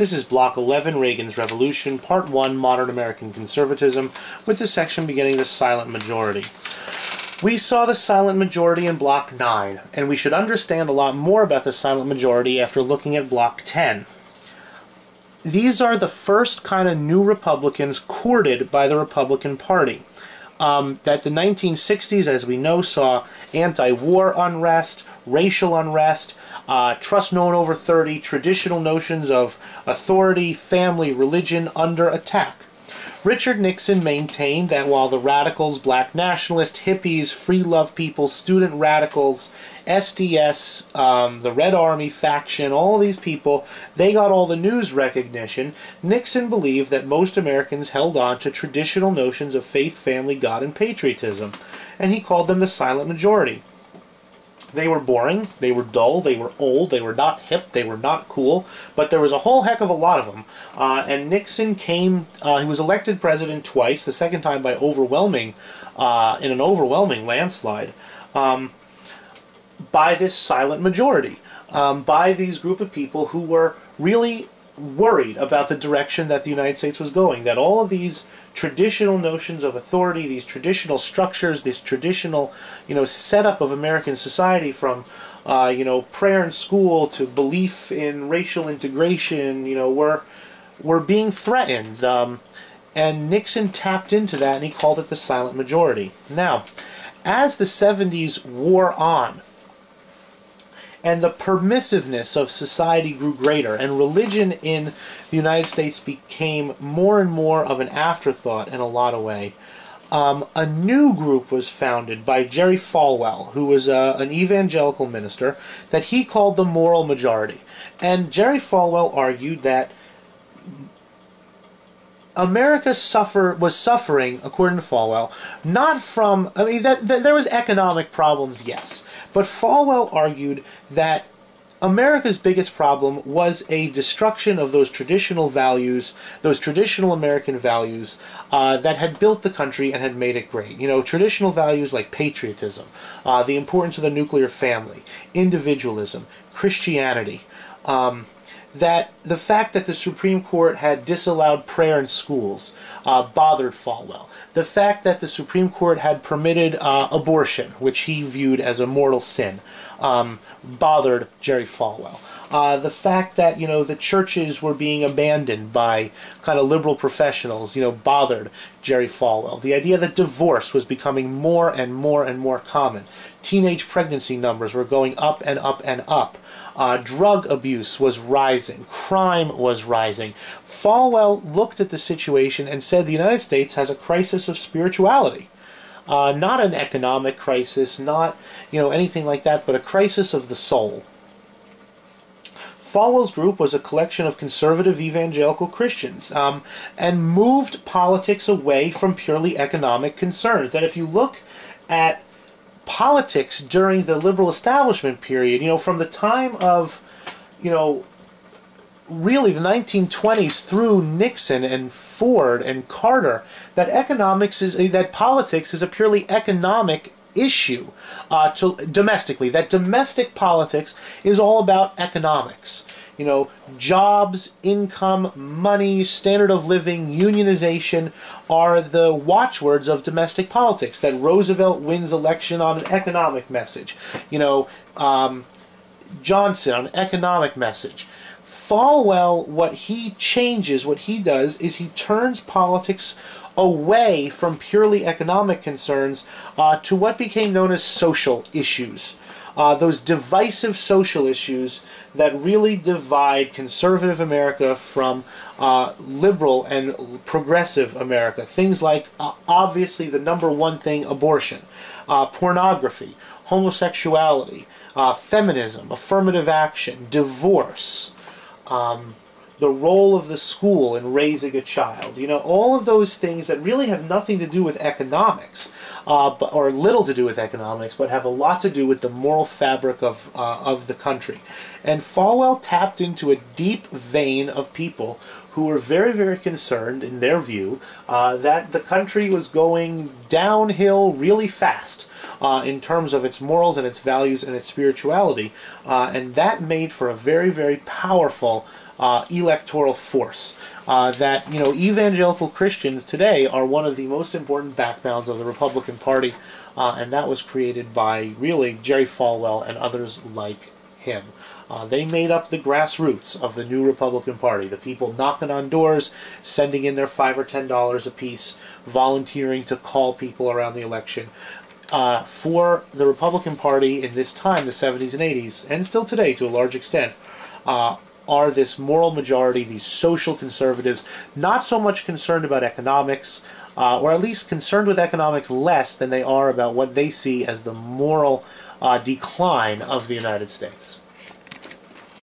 This is Block 11, Reagan's Revolution, Part 1, Modern American Conservatism, with the section beginning the silent majority. We saw the silent majority in Block 9, and we should understand a lot more about the silent majority after looking at Block 10. These are the first kind of new Republicans courted by the Republican Party. That the 1960s, as we know, saw anti-war unrest, racial unrest, trust no one over 30, traditional notions of authority, family, religion under attack. Richard Nixon maintained that while the radicals, black nationalists, hippies, free love people, student radicals, SDS, the Red Army faction, all of these people, they got all the news recognition, Nixon believed that most Americans held on to traditional notions of faith, family, God, and patriotism, and he called them the silent majority. They were boring, they were dull, they were old, they were not hip, they were not cool, but there was a whole heck of a lot of them. And Nixon came, he was elected president twice, the second time by overwhelming, in an overwhelming landslide, by this silent majority, by these group of people who were really worried about the direction that the United States was going, that all of these traditional notions of authority, these traditional structures, this traditional, setup of American society from, prayer in school to belief in racial integration, were being threatened. And Nixon tapped into that and he called it the silent majority. Now, as the 70s wore on, and the permissiveness of society grew greater, and religion in the United States became more and more of an afterthought in a lot of ways. A new group was founded by Jerry Falwell, who was an evangelical minister, that he called the moral majority. And Jerry Falwell argued that America was suffering, according to Falwell, not from, that there was economic problems, yes, but Falwell argued that America's biggest problem was a destruction of those traditional values, those traditional American values that had built the country and had made it great. Traditional values like patriotism, the importance of the nuclear family, individualism, Christianity, that the fact that the Supreme Court had disallowed prayer in schools bothered Falwell. The fact that the Supreme Court had permitted abortion, which he viewed as a mortal sin, bothered Jerry Falwell. The fact that, the churches were being abandoned by kind of liberal professionals, bothered Jerry Falwell. The idea that divorce was becoming more and more and more common. Teenage pregnancy numbers were going up and up and up. Drug abuse was rising. Crime was rising. Falwell looked at the situation and said the United States has a crisis of spirituality. Not an economic crisis, not anything like that, but a crisis of the soul. Falwell's group was a collection of conservative evangelical Christians and moved politics away from purely economic concerns. That if you look at politics during the liberal establishment period, from the time of, really the 1920s through Nixon and Ford and Carter, that politics is a purely economic issue domestically. That domestic politics is all about economics. Jobs, income, money, standard of living, unionization are the watchwords of domestic politics. That Roosevelt wins election on an economic message. Johnson on an economic message. Falwell, what he does is he turns politics away from purely economic concerns to what became known as social issues. Those divisive social issues that really divide conservative America from liberal and progressive America. Things like, obviously, the number one thing, abortion, pornography, homosexuality, feminism, affirmative action, divorce, the role of the school in raising a child. All of those things that really have nothing to do with economics, or little to do with economics, but have a lot to do with the moral fabric of the country. And Falwell tapped into a deep vein of people who were very, very concerned, in their view, that the country was going downhill really fast. in terms of its morals and its values and its spirituality, and that made for a very, very powerful electoral force. That, you know, evangelical Christians today are one of the most important backbones of the Republican Party, and that was created by, really, Jerry Falwell and others like him. They made up the grassroots of the new Republican Party, the people knocking on doors, sending in their $5 or $10 apiece, volunteering to call people around the election. For the Republican Party in this time, the 70s and 80s, and still today to a large extent, are this moral majority, these social conservatives, not so much concerned about economics, or at least concerned with economics less than they are about what they see as the moral decline of the United States.